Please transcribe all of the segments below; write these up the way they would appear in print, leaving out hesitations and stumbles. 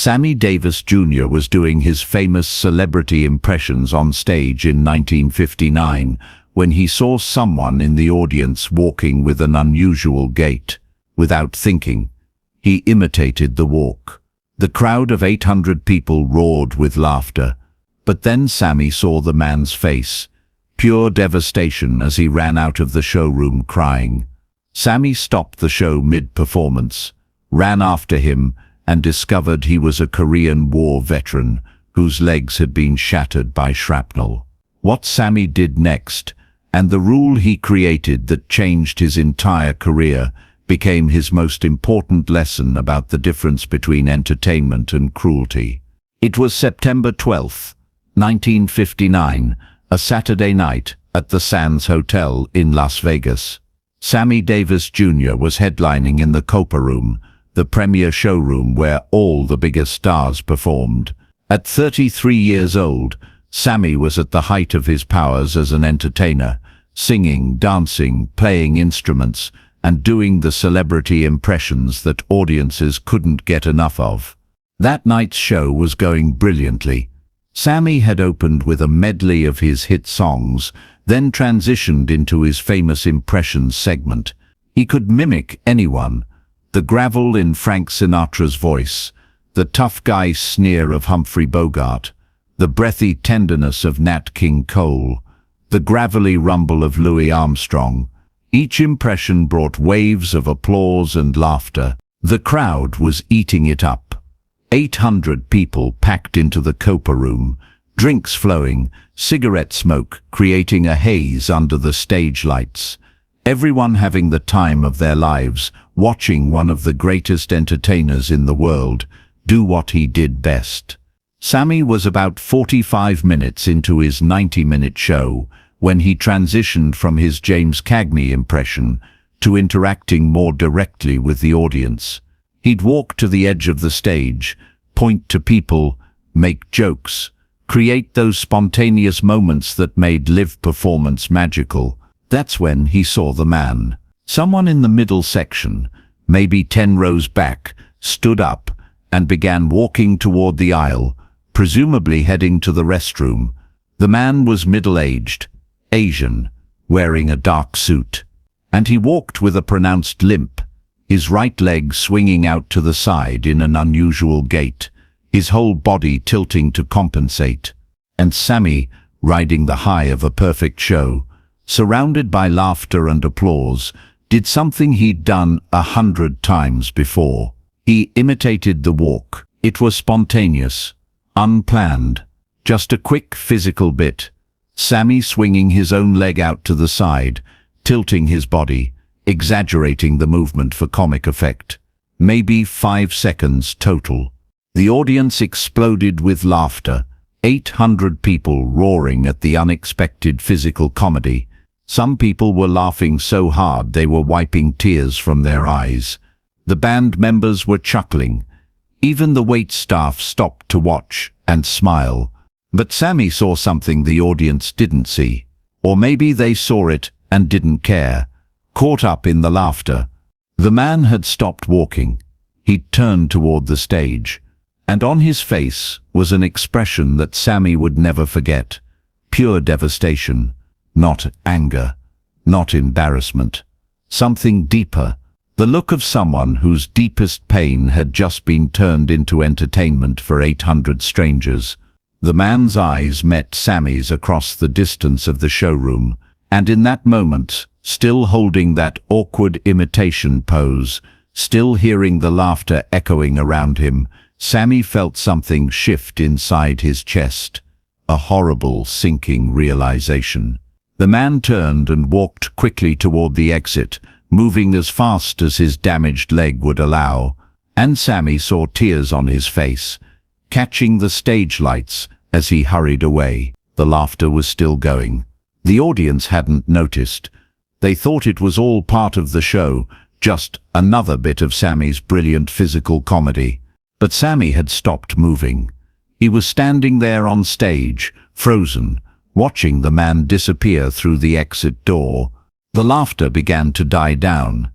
Sammy Davis Jr. was doing his famous celebrity impressions on stage in 1959 when he saw someone in the audience walking with an unusual gait. Without thinking, he imitated the walk. The crowd of 800 people roared with laughter, but then Sammy saw the man's face, pure devastation as he ran out of the showroom crying. Sammy stopped the show mid-performance, ran after him, and discovered he was a Korean War veteran whose legs had been shattered by shrapnel. What Sammy did next, and the rule he created that changed his entire career, became his most important lesson about the difference between entertainment and cruelty. It was September 12, 1959, a Saturday night at the Sands Hotel in Las Vegas. Sammy Davis Jr. was headlining in the Copa Room, the premier showroom where all the biggest stars performed. At 33 years old, Sammy was at the height of his powers as an entertainer, singing, dancing, playing instruments, and doing the celebrity impressions that audiences couldn't get enough of. That night's show was going brilliantly. Sammy had opened with a medley of his hit songs, then transitioned into his famous impressions segment. He could mimic anyone: the gravel in Frank Sinatra's voice, the tough guy sneer of Humphrey Bogart, the breathy tenderness of Nat King Cole, the gravelly rumble of Louis Armstrong. Each impression brought waves of applause and laughter. The crowd was eating it up. 800 people packed into the Copa Room, drinks flowing, cigarette smoke creating a haze under the stage lights. Everyone having the time of their lives, watching one of the greatest entertainers in the world do what he did best. Sammy was about 45 minutes into his 90-minute show when he transitioned from his James Cagney impression to interacting more directly with the audience. He'd walk to the edge of the stage, point to people, make jokes, create those spontaneous moments that made live performance magical. That's when he saw the man. Someone in the middle section, maybe 10 rows back, stood up and began walking toward the aisle, presumably heading to the restroom. The man was middle-aged, Asian, wearing a dark suit, and he walked with a pronounced limp, his right leg swinging out to the side in an unusual gait, his whole body tilting to compensate. And Sammy, riding the high of a perfect show, surrounded by laughter and applause, did something he'd done 100 times before. He imitated the walk. It was spontaneous, unplanned, just a quick physical bit. Sammy swinging his own leg out to the side, tilting his body, exaggerating the movement for comic effect. Maybe 5 seconds total. The audience exploded with laughter, 800 people roaring at the unexpected physical comedy. Some people were laughing so hard they were wiping tears from their eyes. The band members were chuckling. Even the wait staff stopped to watch and smile. But Sammy saw something the audience didn't see. Or maybe they saw it and didn't care, caught up in the laughter. The man had stopped walking. He'd turned toward the stage, and on his face was an expression that Sammy would never forget. Pure devastation, not anger, not embarrassment. Something deeper, the look of someone whose deepest pain had just been turned into entertainment for 800 strangers. The man's eyes met Sammy's across the distance of the showroom, and in that moment, still holding that awkward imitation pose, still hearing the laughter echoing around him, Sammy felt something shift inside his chest. A horrible, sinking realization. The man turned and walked quickly toward the exit, moving as fast as his damaged leg would allow, and Sammy saw tears on his face, catching the stage lights as he hurried away. The laughter was still going. The audience hadn't noticed. They thought it was all part of the show, just another bit of Sammy's brilliant physical comedy. But Sammy had stopped moving. He was standing there on stage, frozen, watching the man disappear through the exit door. The laughter began to die down.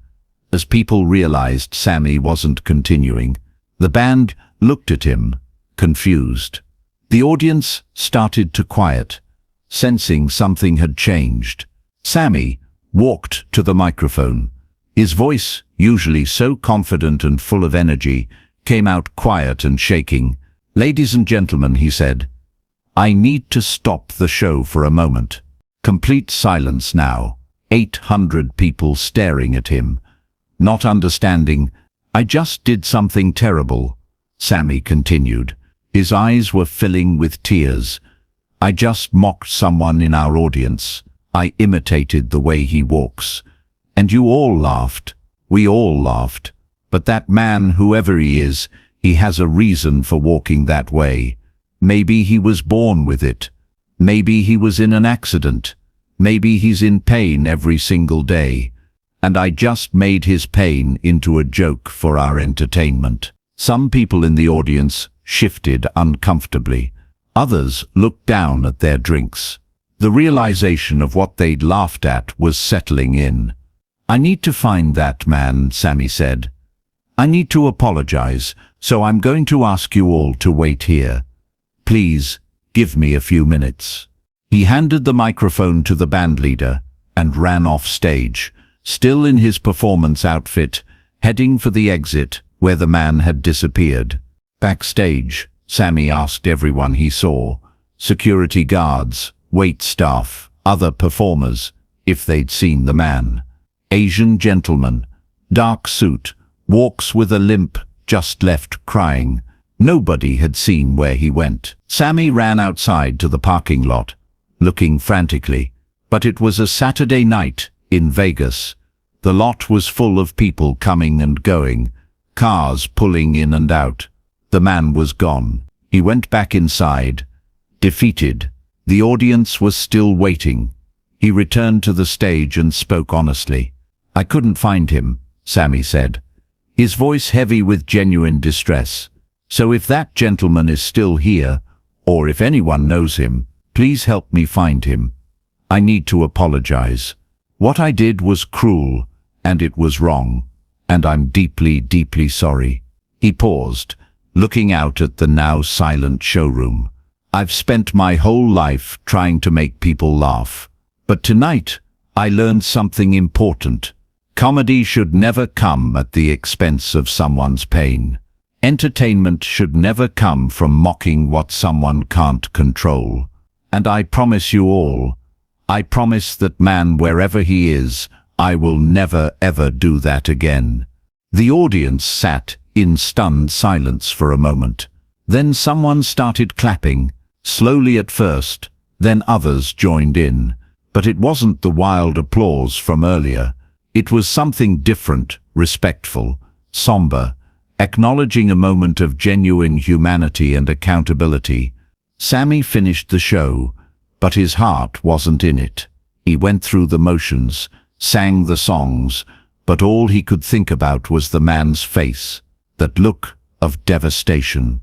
As people realized Sammy wasn't continuing, the band looked at him, confused. The audience started to quiet, sensing something had changed. Sammy walked to the microphone. His voice, usually so confident and full of energy, came out quiet and shaking. "Ladies and gentlemen," he said, "I need to stop the show for a moment." Complete silence now. 800 people staring at him, not understanding. "I just did something terrible," Sammy continued. His eyes were filling with tears. "I just mocked someone in our audience. I imitated the way he walks. And you all laughed. We all laughed. But that man, whoever he is, he has a reason for walking that way. Maybe he was born with it. Maybe he was in an accident. Maybe he's in pain every single day. And I just made his pain into a joke for our entertainment." Some people in the audience shifted uncomfortably. Others looked down at their drinks. The realization of what they'd laughed at was settling in. "I need to find that man," Sammy said. "I need to apologize, so I'm going to ask you all to wait here. Please, give me a few minutes." He handed the microphone to the bandleader and ran off stage, still in his performance outfit, heading for the exit where the man had disappeared. Backstage, Sammy asked everyone he saw, security guards, wait staff, other performers, if they'd seen the man. Asian gentleman, dark suit, walks with a limp, just left crying. Nobody had seen where he went. Sammy ran outside to the parking lot, looking frantically. But it was a Saturday night in Vegas. The lot was full of people coming and going, cars pulling in and out. The man was gone. He went back inside, defeated. The audience was still waiting. He returned to the stage and spoke honestly. "I couldn't find him," Sammy said, his voice heavy with genuine distress. "So if that gentleman is still here, or if anyone knows him, please help me find him. I need to apologize. What I did was cruel, and it was wrong, and I'm deeply, deeply sorry." He paused, looking out at the now silent showroom. "I've spent my whole life trying to make people laugh. But tonight, I learned something important. Comedy should never come at the expense of someone's pain. Entertainment should never come from mocking what someone can't control. And I promise you all, I promise that man, wherever he is, I will never ever do that again." The audience sat in stunned silence for a moment. Then someone started clapping, slowly at first, then others joined in. But it wasn't the wild applause from earlier. It was something different, respectful, somber, acknowledging a moment of genuine humanity and accountability. Sammy finished the show, but his heart wasn't in it. He went through the motions, sang the songs, but all he could think about was the man's face, that look of devastation,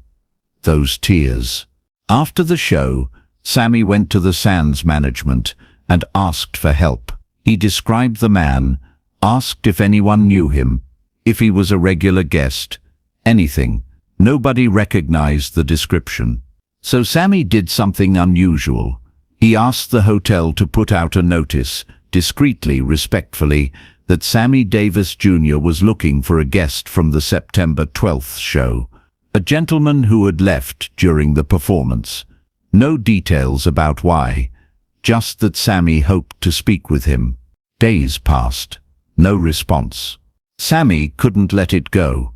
those tears. After the show, Sammy went to the Sands management and asked for help. He described the man, asked if anyone knew him, if he was a regular guest, anything. Nobody recognized the description. So Sammy did something unusual. He asked the hotel to put out a notice, discreetly, respectfully, that Sammy Davis Jr. was looking for a guest from the September 12th show, a gentleman who had left during the performance. No details about why, just that Sammy hoped to speak with him. Days passed. No response. Sammy couldn't let it go.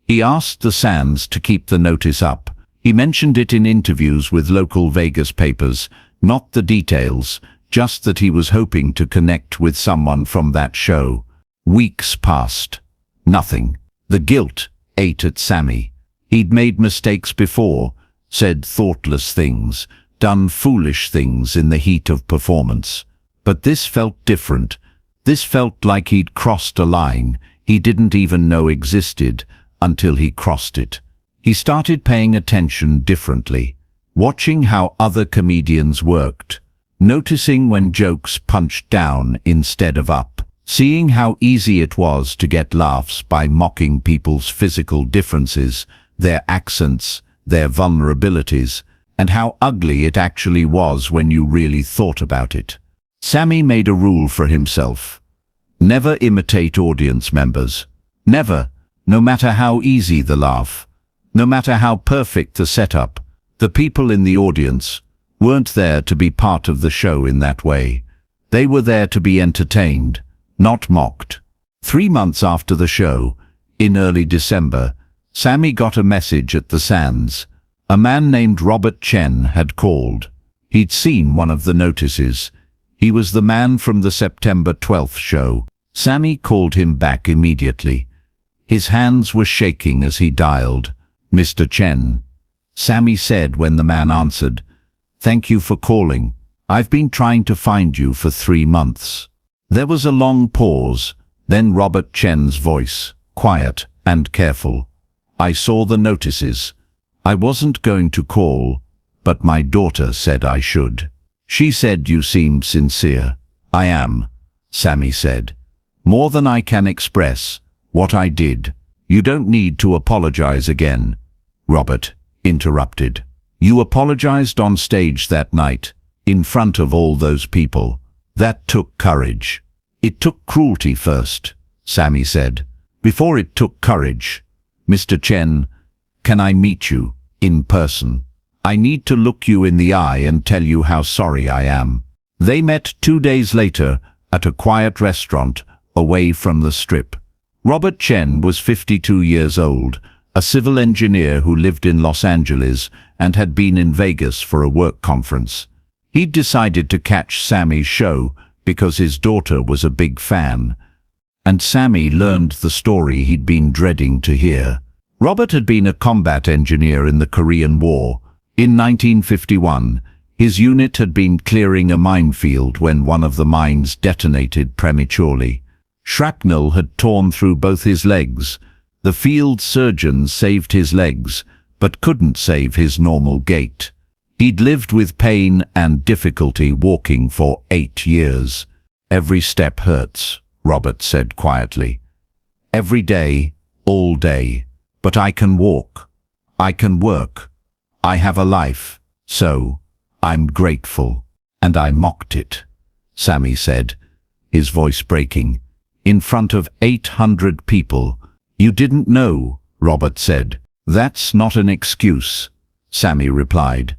He asked the Sands to keep the notice up. He mentioned it in interviews with local Vegas papers, not the details, just that he was hoping to connect with someone from that show. Weeks passed. Nothing. The guilt ate at Sammy. He'd made mistakes before, said thoughtless things, done foolish things in the heat of performance. But this felt different. This felt like he'd crossed a line he didn't even know existed until he crossed it. He started paying attention differently, watching how other comedians worked, noticing when jokes punched down instead of up, seeing how easy it was to get laughs by mocking people's physical differences, their accents, their vulnerabilities, and how ugly it actually was when you really thought about it. Sammy made a rule for himself. Never imitate audience members. Never, no matter how easy the laugh, no matter how perfect the setup. The people in the audience weren't there to be part of the show in that way. They were there to be entertained, not mocked. 3 months after the show, in early December, Sammy got a message at the Sands. A man named Robert Chen had called. He'd seen one of the notices. He was the man from the September 12th show. Sammy called him back immediately. His hands were shaking as he dialed. "Mr. Chen," Sammy said when the man answered. "Thank you for calling. I've been trying to find you for 3 months." There was a long pause, then Robert Chen's voice, quiet and careful. "I saw the notices. I wasn't going to call, but my daughter said I should. She said you seemed sincere." "I am," Sammy said. "More than I can express what I did. You don't need to apologize again." Robert interrupted. "You apologized on stage that night, in front of all those people. That took courage." "It took cruelty first," Sammy said, "before it took courage. Mr. Chen, can I meet you in person? I need to look you in the eye and tell you how sorry I am." They met 2 days later at a quiet restaurant away from the Strip. Robert Chen was 52 years old, a civil engineer who lived in Los Angeles and had been in Vegas for a work conference. He'd decided to catch Sammy's show because his daughter was a big fan. And Sammy learned the story he'd been dreading to hear. Robert had been a combat engineer in the Korean War. In 1951, his unit had been clearing a minefield when one of the mines detonated prematurely. Shrapnel had torn through both his legs. The field surgeons saved his legs, but couldn't save his normal gait. He'd lived with pain and difficulty walking for 8 years. "Every step hurts," Robert said quietly. "Every day, all day. But I can walk. I can work. I have a life. So, I'm grateful." "And I mocked it," Sammy said, his voice breaking. "In front of 800 people. You didn't know," Robert said. "That's not an excuse," Sammy replied.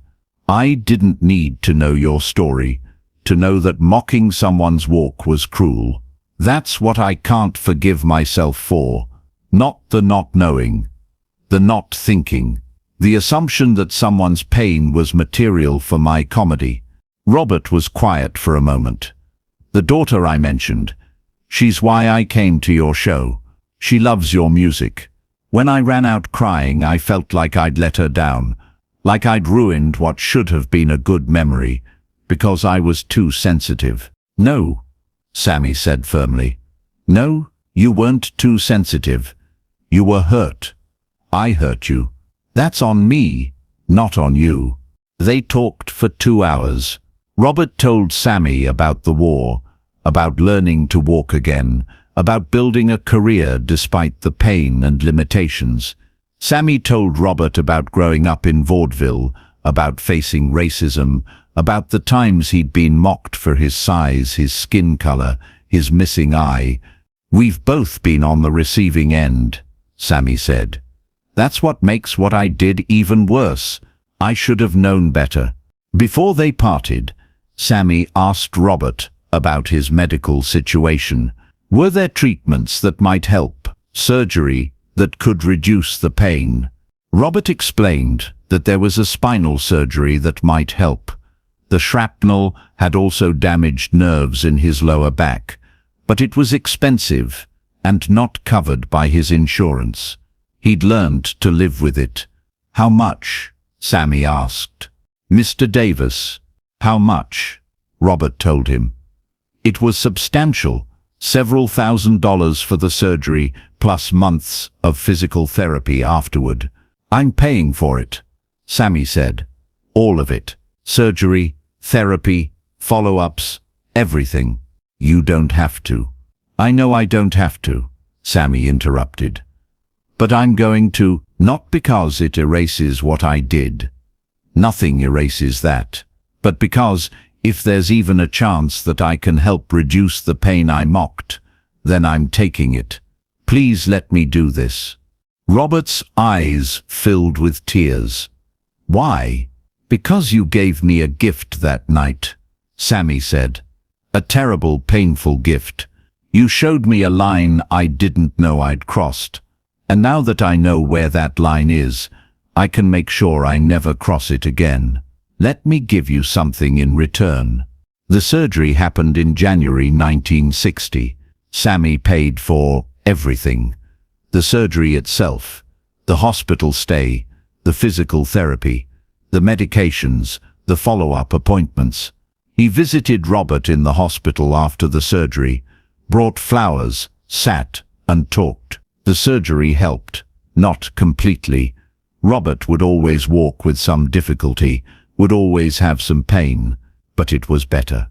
"I didn't need to know your story, to know that mocking someone's walk was cruel. That's what I can't forgive myself for. Not the not knowing, the not thinking, the assumption that someone's pain was material for my comedy." Robert was quiet for a moment. "The daughter I mentioned, she's why I came to your show. She loves your music. When I ran out crying, I felt like I'd let her down, like I'd ruined what should have been a good memory, because I was too sensitive." "No," Sammy said firmly. "No, you weren't too sensitive. You were hurt. I hurt you. That's on me, not on you." They talked for 2 hours. Robert told Sammy about the war, about learning to walk again, about building a career despite the pain and limitations. Sammy told Robert about growing up in vaudeville, about facing racism, about the times he'd been mocked for his size, his skin color, his missing eye. "We've both been on the receiving end," Sammy said. "That's what makes what I did even worse. I should have known better." Before they parted, Sammy asked Robert about his medical situation. Were there treatments that might help, surgery that could reduce the pain? Robert explained that there was a spinal surgery that might help. The shrapnel had also damaged nerves in his lower back, but it was expensive and not covered by his insurance. He'd learned to live with it. "How much?" Sammy asked. "Mr. Davis, how much?" Robert told him. It was substantial. Several $1,000s for the surgery, plus months of physical therapy afterward. "I'm paying for it," Sammy said. "All of it. Surgery, therapy, follow-ups, everything." "You don't have to." "I know I don't have to," Sammy interrupted. "But I'm going to." Not because it erases what I did. Nothing erases that. But because, if there's even a chance that I can help reduce the pain I mocked, then I'm taking it. Please let me do this. Robert's eyes filled with tears. Why? Because you gave me a gift that night, Sammy said. A terrible, painful gift. You showed me a line I didn't know I'd crossed. And now that I know where that line is, I can make sure I never cross it again. Let me give you something in return. The surgery happened in January 1960. Sammy paid for everything. The surgery itself, the hospital stay, the physical therapy, the medications, the follow-up appointments. He visited Robert in the hospital after the surgery, brought flowers, sat and talked. The surgery helped, not completely. Robert would always walk with some difficulty, would always have some pain, but it was better.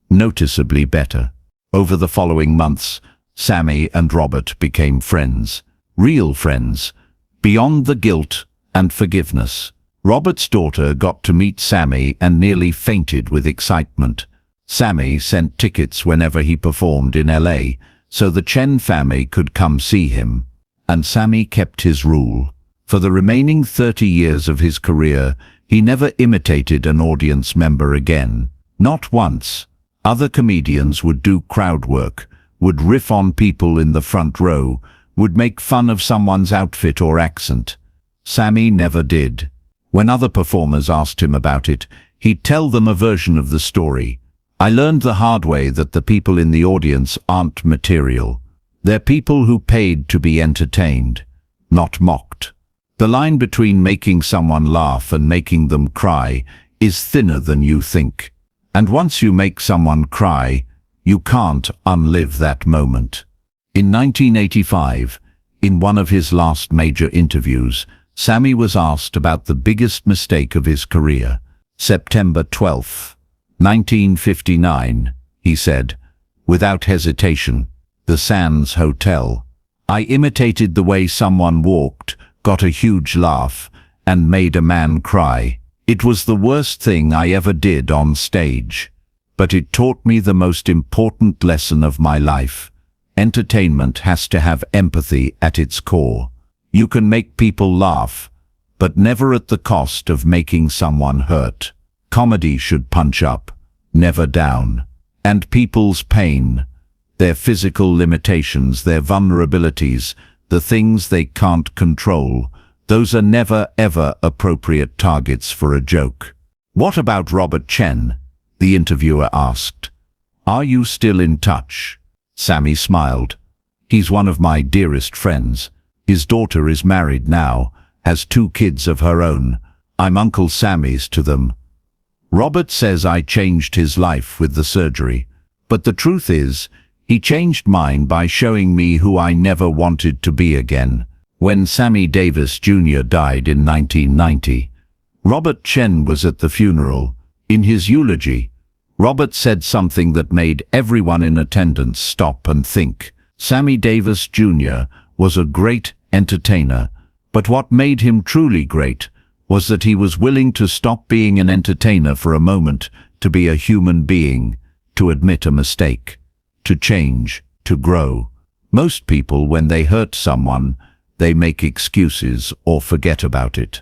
Noticeably better. Over the following months, Sammy and Robert became friends. Real friends. Beyond the guilt and forgiveness. Robert's daughter got to meet Sammy and nearly fainted with excitement. Sammy sent tickets whenever he performed in LA, so the Chen family could come see him. And Sammy kept his rule. For the remaining 30 years of his career, he never imitated an audience member again. Not once. Other comedians would do crowd work, would riff on people in the front row, would make fun of someone's outfit or accent. Sammy never did. When other performers asked him about it, he'd tell them a version of the story. I learned the hard way that the people in the audience aren't material. They're people who paid to be entertained, not mocked. The line between making someone laugh and making them cry is thinner than you think. And once you make someone cry, you can't unlive that moment. In 1985, in one of his last major interviews, Sammy was asked about the biggest mistake of his career. September 12, 1959, he said, without hesitation, the Sands Hotel. I imitated the way someone walked, got a huge laugh, and made a man cry. It was the worst thing I ever did on stage. But it taught me the most important lesson of my life. Entertainment has to have empathy at its core. You can make people laugh, but never at the cost of making someone hurt. Comedy should punch up, never down. And people's pain, their physical limitations, their vulnerabilities, the things they can't control, those are never ever appropriate targets for a joke. What about Robert Chen? The interviewer asked. Are you still in touch? Sammy smiled. He's one of my dearest friends. His daughter is married now, has 2 kids of her own. I'm Uncle Sammy's to them. Robert says I changed his life with the surgery. But the truth is, he changed mine by showing me who I never wanted to be again. When Sammy Davis Jr. died in 1990, Robert Chen was at the funeral. In his eulogy, Robert said something that made everyone in attendance stop and think. Sammy Davis Jr. was a great entertainer, but what made him truly great was that he was willing to stop being an entertainer for a moment, to be a human being, to admit a mistake, to change, to grow. Most people, when they hurt someone, they make excuses or forget about it.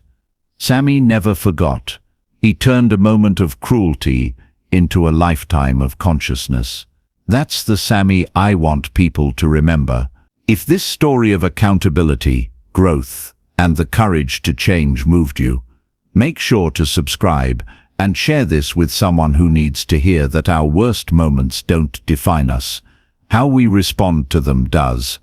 Sammy never forgot. He turned a moment of cruelty into a lifetime of consciousness. That's the Sammy I want people to remember. If this story of accountability, growth, and the courage to change moved you, make sure to subscribe and share this with someone who needs to hear that our worst moments don't define us. How we respond to them does.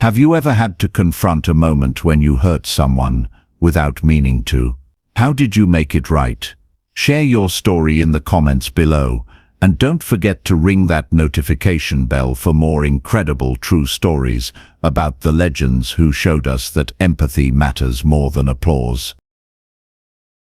Have you ever had to confront a moment when you hurt someone without meaning to? How did you make it right? Share your story in the comments below, and don't forget to ring that notification bell for more incredible true stories about the legends who showed us that empathy matters more than applause.